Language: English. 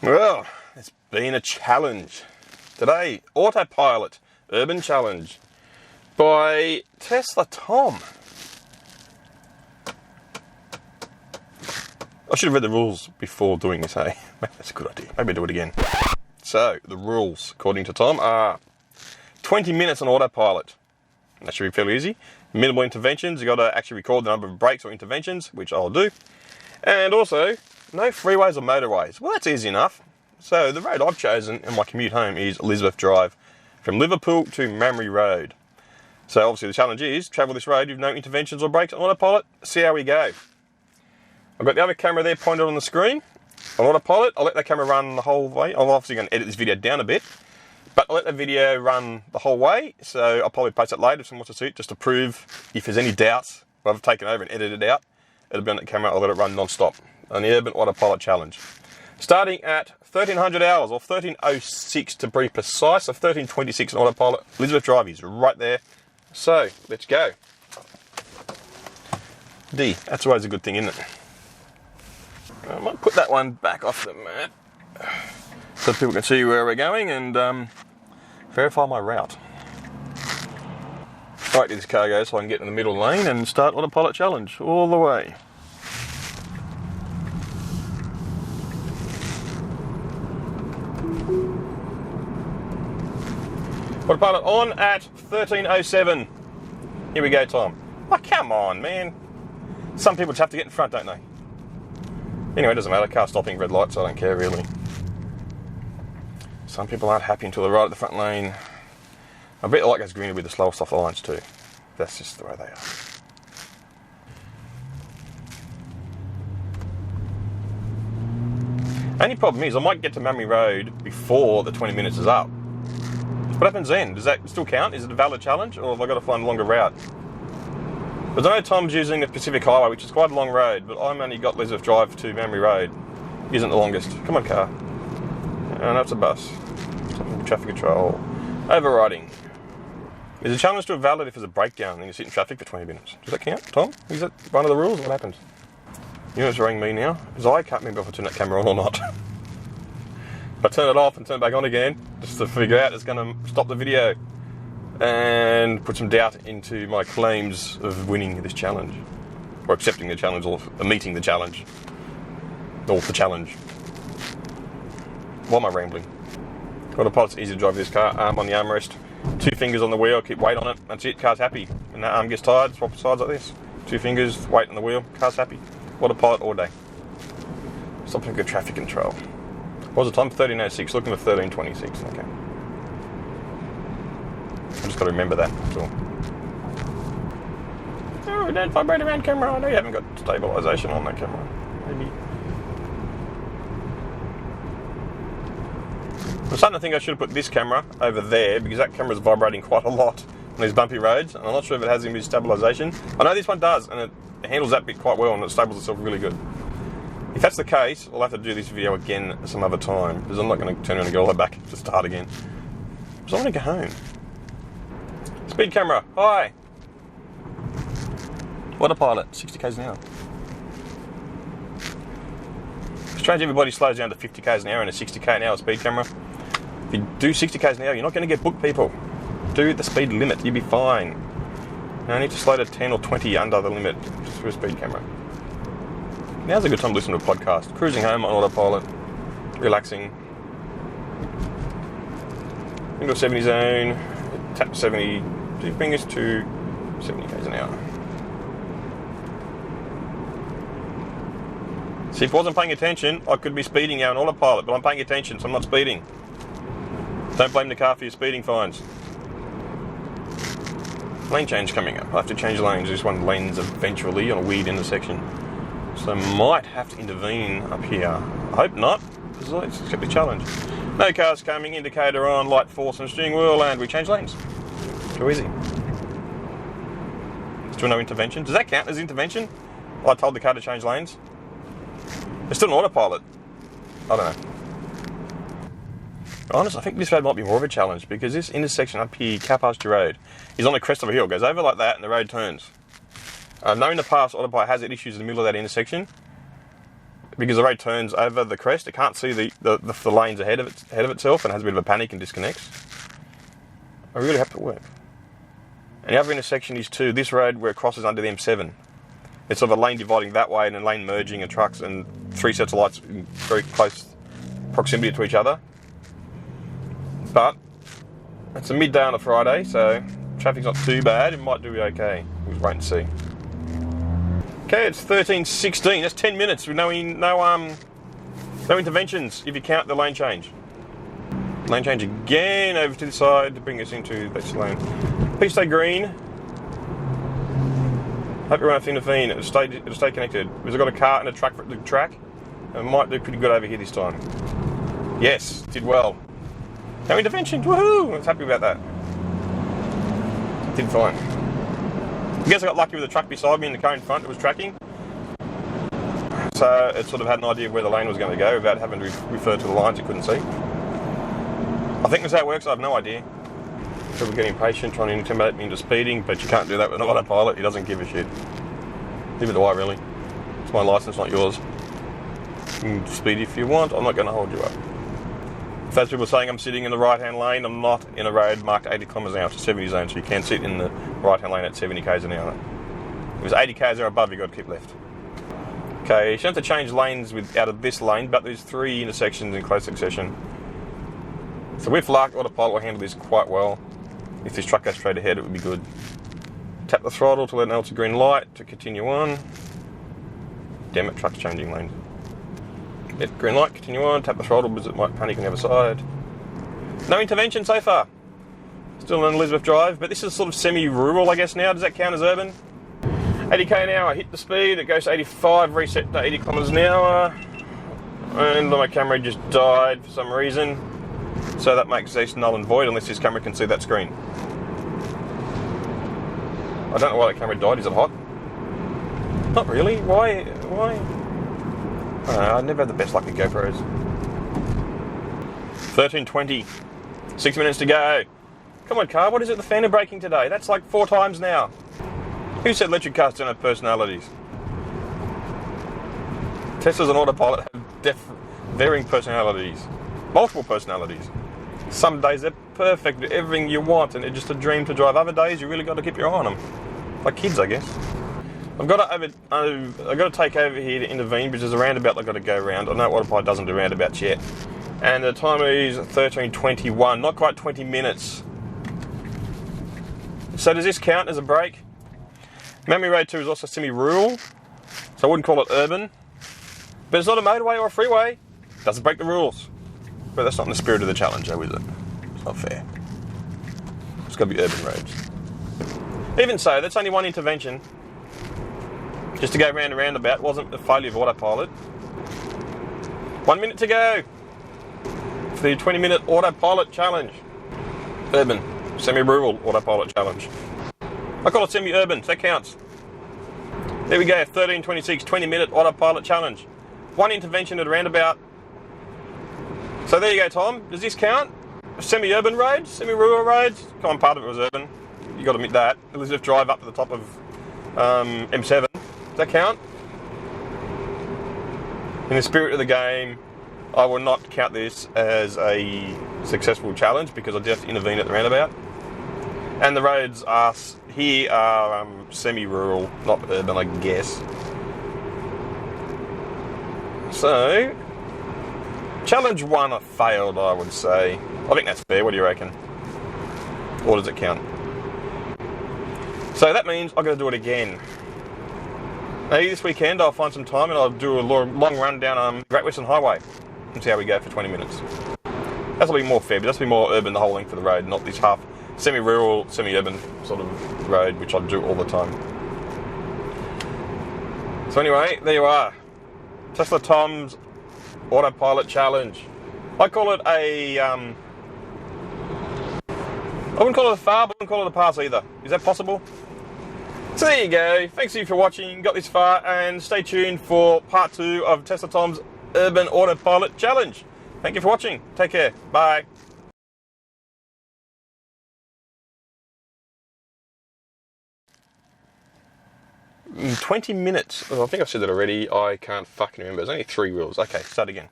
Well, it's been a challenge. Today, Autopilot Urban Challenge by Tesla Tom. I should have read the rules before doing this, hey? Maybe that's a good idea. Maybe I'll do it again. So, the rules, according to Tom, are 20 minutes on autopilot. That should be fairly easy. Minimal interventions. You've got to actually record the number of breaks or interventions, which I'll do. And also, no freeways or motorways. Well, that's easy enough. So, the road I've chosen in my commute home is Elizabeth Drive, from Liverpool to Mamre Road. So, obviously, the challenge is travel this road with no interventions or breaks on autopilot. See how we go. I've got the other camera there pointed on the screen. On autopilot, I'll let that camera run the whole way. I'm obviously going to edit this video down a bit, but I'll let the video run the whole way, so I'll probably post it later if someone wants to see it, just to prove if there's any doubts. I've taken over and edited it out. It'll be on that camera. I'll let it run non-stop on the Urban Autopilot Challenge. Starting at 1300 hours, or 1306 to be precise, so 1326 on autopilot. Elizabeth Drive is right there. So, let's go. That's always a good thing, isn't it? I might put that one back off the mat so people can see where we're going and verify my route. Right, this car goes so I can get in the middle lane and start Autopilot Challenge all the way. Autopilot on at 1307. Here we go, Tom. Oh, come on, man. Some people just have to get in front, don't they? Anyway, it doesn't matter. Car stopping, red lights, I don't care really. Some people aren't happy until they're right at the front lane. I bet the light goes green with the slowest off the lines too. That's just the way they are. Only problem is I might get to Mamre Road before the 20 minutes is up. What happens then? Does that still count? Is it a valid challenge, or have I got to find a longer route? But I know Tom's using the Pacific Highway, which is quite a long road, but I've only got Elizabeth Drive to Mamre Road. Isn't the longest. Come on, car. Oh, no, it's a bus. Something traffic control. Overriding. Is the challenge still valid if there's a breakdown and you sit in traffic for 20 minutes? Does that count, Tom? Is that one of the rules? What happens? You know what's ringing me now? Because I can't remember if I turn that camera on or not. If I turn it off and turn it back on again, just to figure out it's going to stop the video and put some doubt into my claims of winning this challenge, or accepting the challenge, or meeting the challenge, or the challenge. Why am I rambling? Autopilot's easy to drive this car. Arm on the armrest, 2 fingers on the wheel, keep weight on it, that's it, car's happy. And that arm gets tired, swap sides like this. 2 fingers, weight on the wheel, car's happy. Autopilot all day. Something good traffic control. What was the time? 1306, looking for 1326, okay. I just got to remember that, that's all. Oh, don't vibrate around camera. I know you haven't got stabilisation on that camera. Maybe. I'm starting to think I should have put this camera over there, because that camera's vibrating quite a lot on these bumpy roads, and I'm not sure if it has any stabilisation. I know this one does, and it handles that bit quite well, and it stables itself really good. If that's the case, I'll have to do this video again some other time, because I'm not going to turn around and go all the way back to start again. Because I want to go home. Speed camera, hi. Autopilot, 60 k's an hour. Strange everybody slows down to 50 k's an hour in a 60 k an hour speed camera. If you do 60 k's an hour, you're not going to get booked, people. Do the speed limit, you'll be fine. No need to slow to 10 or 20 under the limit just for a speed camera. Now's a good time to listen to a podcast. Cruising home on autopilot, relaxing. Into a 70 zone, tap 70, 2 fingers to 70 k's an hour. See, if I wasn't paying attention, I could be speeding now on autopilot, but I'm paying attention, so I'm not speeding. Don't blame the car for your speeding fines. Lane change coming up. I have to change lanes. This one lanes eventually on a weird intersection. So I might have to intervene up here. I hope not, because let's accept the challenge. No cars coming, indicator on, light force and steering wheel, and we change lanes. Too easy. Still no intervention. Does that count as intervention? I told the car to change lanes. It's still an autopilot. I don't know. Honestly, I think this road might be more of a challenge, because this intersection up here, Cow Pasture Road, is on the crest of a hill. It goes over like that and the road turns. I know in the past Autopilot has had issues in the middle of that intersection, because the road turns over the crest. It can't see the lanes ahead of itself, and has a bit of a panic and disconnects. I really hope it works. And the other intersection is too this road where it crosses under the M7. It's sort of a lane dividing that way and a lane merging, and trucks and 3 sets of lights in very close proximity to each other. But it's a midday on a Friday, so traffic's not too bad. It might do okay. We'll wait and see. Okay, it's 13:16. That's 10 minutes with no interventions if you count the lane change. Lane change again over to the side to bring us into this lane. Please stay green. Hope you won't have to intervene. It'll stay connected. Because I've got a car and a truck for the track. It might do pretty good over here this time. Yes, did well. No intervention. Woohoo! I was happy about that. Did fine. I guess I got lucky with the truck beside me and the car in front that was tracking. So it sort of had an idea of where the lane was going to go without having to refer to the lines it couldn't see. I think that's how it works. I have no idea. People get impatient trying to intimidate me into speeding, but you can't do that with an autopilot. He doesn't give a shit. Neither do I, really. It's my license, not yours. You can speed if you want. I'm not going to hold you up. If those people are saying I'm sitting in the right-hand lane, I'm not in a road marked 80 kilometres an hour. It's a 70 zone, so you can sit in the right-hand lane at 70 k's an hour. If it's 80 k's or above, you've got to keep left. Okay, you shouldn't have to change lanes out of this lane, but there's 3 intersections in close succession. So with luck, Autopilot will handle this quite well. If this truck goes straight ahead, it would be good. Tap the throttle to let it know it's a green light to continue on. Damn it, truck's changing lanes. Yep, green light, continue on. Tap the throttle because it might panic on the other side. No intervention so far. Still on Elizabeth Drive, but this is sort of semi-rural, I guess, now. Does that count as urban? 80 k an hour, hit the speed, it goes to 85, reset to 80 kilometres an hour. And my camera just died for some reason. So that makes this null and void unless this camera can see that screen. I don't know why that camera died. Is it hot? Not really. Why? I don't know. I never had the best luck with GoPros. 13:20. 6 minutes to go. Come on, car. What is it? The fan are braking today. That's like 4 times now. Who said electric cars don't have personalities? Teslas and Autopilot have varying personalities. Multiple personalities. Some days they're perfect, everything you want, and it's just a dream to drive. Other days you really got to keep your eye on them, like kids, I guess. I've got to take over here to intervene because there's a roundabout I've got to go around. I know Autopilot doesn't do roundabouts yet, and the time is 13:21. Not quite 20 minutes. So does this count as a break? Mammy Road 2 is also semi-rural, so I wouldn't call it urban, but it's not a motorway or a freeway. Doesn't break the rules. But that's not in the spirit of the challenge, though, is it? It's not fair. It's got to be urban roads. Even so, that's only one intervention. Just to go round and roundabout wasn't a failure of Autopilot. 1 minute to go for the 20-minute Autopilot challenge. Urban, semi-rural Autopilot challenge. I call it semi-urban, so that counts. There we go, 13:26, 20-minute Autopilot challenge. 1 intervention at a roundabout. So there you go, Tom. Does this count? Semi-urban roads? Semi-rural roads? Come on, part of it was urban. You got to admit that. Elizabeth Drive up to the top of M7. Does that count? In the spirit of the game, I will not count this as a successful challenge because I did have to intervene at the roundabout. And the roads here are semi-rural, not urban, I guess. So, challenge 1 I failed, I would say. I think that's fair. What do you reckon? Or does it count? So that means I've got to do it again. Maybe this weekend I'll find some time and I'll do a long run down Great Western Highway and see how we go for 20 minutes. That'll be more fair, but that'll be more urban the whole length of the road, not this half semi-rural, semi-urban sort of road, which I do all the time. So anyway, there you are. Tesla Tom's Autopilot challenge. I call it a I wouldn't call it a far, but I wouldn't call it a pass either. Is that possible? So there you go. Thanks to you for watching. Got this far, and stay tuned for part 2 of Tesla Tom's Urban Autopilot challenge. Thank you for watching. Take care. Bye. 20 minutes. Oh, I think I said that already. I can't fucking remember. There's only 3 rules. Okay, start again.